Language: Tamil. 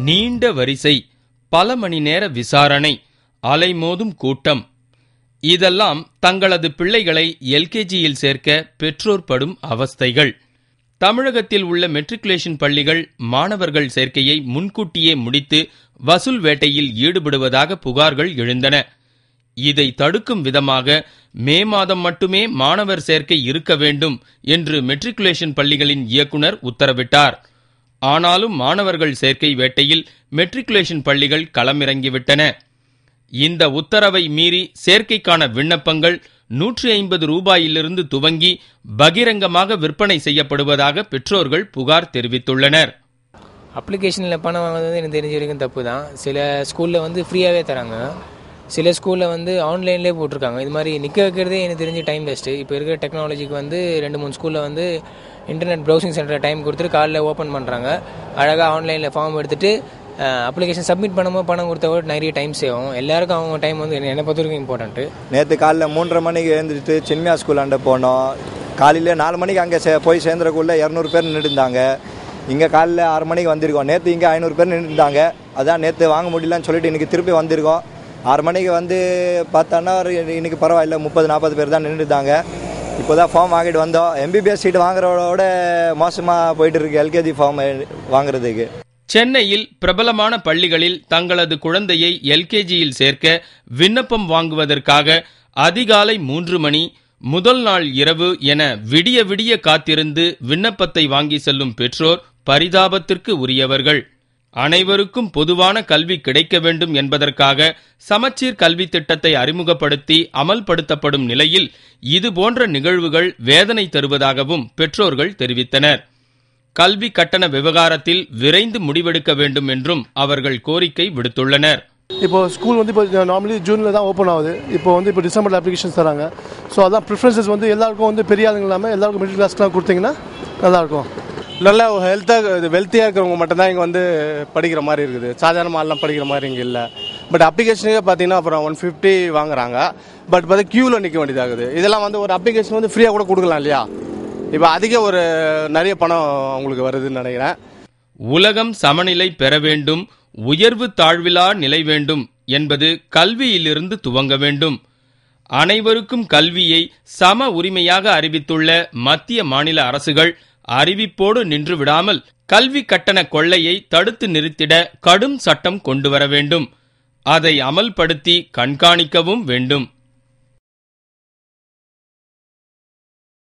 நீண்ட வரிசை, பல மணி நேர விசாரணை, அலைமோதும் கூட்டம், இதெல்லாம் தங்களது பிள்ளைகளை எல்கேஜியில் சேர்க்க பெற்றோர் படும் அவஸ்தைகள். தமிழகத்தில் உள்ள மெட்ரிகுலேஷன் பள்ளிகள் மாணவர்கள் சேர்க்கையை முன்கூட்டியே முடித்து வசூல் வேட்டையில் ஈடுபடுவதாக புகார்கள் எழுந்தன. இதை தடுக்கும் விதமாக மே மாதம் மட்டுமே மாணவர் சேர்க்கை இருக்க வேண்டும் என்று மெட்ரிகுலேஷன் பள்ளிகளின் இயக்குனர் உத்தரவிட்டார். ஆனாலும் மாணவர்கள் சேர்க்கை வேட்டையில் மெட்ரிகுலேஷன் பள்ளிகள் களமிறங்கிவிட்டன. இந்த உத்தரவை மீறி சேர்க்கைக்கான விண்ணப்பங்கள் ரூபாயிலிருந்து துவங்கி பகிரங்கமாக விற்பனை செய்யப்படுவதாக பெற்றோர்கள் புகார் தெரிவித்துள்ளனர். அப்ளிகேஷனில் பணம் வாங்குறது எனக்கு தெரிஞ்ச வரைக்கும் தப்பு தான். சில ஸ்கூலில் வந்து ஃப்ரீயாகவே தராங்க, சில ஸ்கூலில் வந்து ஆன்லைன்லேயே போட்டிருக்காங்க. இது மாதிரி நிற்க வைக்கிறதே எனக்கு தெரிஞ்சு டைம் வேஸ்ட்டு. இப்போ இருக்கிற டெக்னாலஜிக்கு வந்து 2-3 ஸ்கூலில் வந்து இன்டர்நெட் ப்ரௌசிங் சென்டரில் டைம் கொடுத்துட்டு காலையில் ஓப்பன் பண்ணுறாங்க. அழகாக ஆன்லைனில் ஃபார்ம் எடுத்துகிட்டு அப்ளிகேஷன் சப்மிட் பண்ணும்போது பணம் கொடுத்தா கூட நிறைய டைம் சேவும். எல்லாருக்கும் அவங்க டைம் வந்து என்னை பொறுத்த வரைக்கும் இம்பார்ட்டன்ட்டு. நேற்று காலையில் 3:30 மணிக்கு எழுந்திரிட்டு சின்மியா ஸ்கூலாண்ட போனோம். காலையில் 4 மணிக்கு அங்கே போய் சேர்ந்துறக்குள்ளே 200 பேர் நின்றுருந்தாங்க. இங்கே காலையில் 6 மணிக்கு வந்திருக்கோம். நேற்று இங்கே 500 பேர் நின்றுருந்தாங்க. அதான் நேற்று வாங்க முடியலன்னு சொல்லிட்டு இன்றைக்கி திருப்பி வந்திருக்கோம். 6 மணிக்கு வந்து பார்த்தோன்னா இன்றைக்கி பரவாயில்ல, 30-40 பேர் தான் நின்றுட்டாங்க. இப்போ தான் ஃபார்ம் வாங்கிட்டு வந்தோம். எம்பிபிஎஸ் சீட் வாங்குறதோட மோசமாக போயிட்டு இருக்கு எல்கேஜி ஃபார்ம் வாங்குறதுக்கு. சென்னையில் பிரபலமான பள்ளிகளில் தங்களது குழந்தையை எல்கேஜியில் சேர்க்க விண்ணப்பம் வாங்குவதற்காக அதிகாலை 3 மணி, முதல் நாள் இரவு என விடிய விடிய காத்திருந்து விண்ணப்பத்தை வாங்கி செல்லும் பெற்றோர் பரிதாபத்திற்கு உரியவர்கள். அனைவருக்கும் பொதுவான கல்வி கிடைக்க வேண்டும் என்பதற்காக சமச்சீர் கல்வி திட்டத்தை அறிமுகப்படுத்தி அமல்படுத்தப்படும் நிலையில் இதுபோன்ற நிகழ்வுகள் வேதனை தருவதாகவும் பெற்றோர்கள் தெரிவித்தனர். கல்வி கட்டண விவகாரத்தில் விரைந்து முடிவெடுக்க வேண்டும் என்றும் அவர்கள் கோரிக்கை விடுத்துள்ளனர். இப்போ ஸ்கூல் வந்து இப்போ நார்மலி ஜூனில் தான் ஓப்பன் ஆகுது. இப்போ டிசம்பரில் அப்ளிகேஷன்ஸ் தராங்க. ஸோ அதான் ப்ரிஃபரன்சஸ் வந்து எல்லாருக்கும் வந்து பெரிய ஆளுங்க இல்லாமல் எல்லாருக்கும் மிடில் கிளாஸ்க்குலாம் கொடுத்தீங்கன்னா நல்லாயிருக்கும். நல்லா வெல்த்தியாக இருக்கிறவங்க மட்டும்தான் இங்கே வந்து படிக்கிற மாதிரி இருக்குது. சாதாரண ஆள்லாம் படிக்கிற மாதிரி இங்கே இல்லை. பட் அப்ளிகேஷனுக்கே பார்த்தீங்கன்னா அப்புறம் 150 வாங்குறாங்க. பட் பார்த்தா க்யூவில் நிற்க வேண்டியதாகுது. இதெல்லாம் வந்து ஒரு அப்ளிகேஷன் வந்து ஃப்ரீயாக கூட கொடுக்கலாம் இல்லையா? இப்போ அதிக நிறைய பணம் அவங்களுக்கு வருதுன்னு நினைக்கிறேன். உலகம் சமநிலை பெற வேண்டும், உயர்வு தாழ்விலா நிலை வேண்டும் என்பது கல்வியிலிருந்து துவங்க வேண்டும். அனைவருக்கும் கல்வியை சம உரிமையாக அறிவித்துள்ள மத்திய மாநில அரசுகள் அறிவிப்போடு நின்று விடாமல் கல்வி கட்டண கொள்ளையை தடுத்து நிறுத்திட கடும் சட்டம் கொண்டுவர வேண்டும். அதை அமல்படுத்தி கண்காணிக்கவும் வேண்டும்.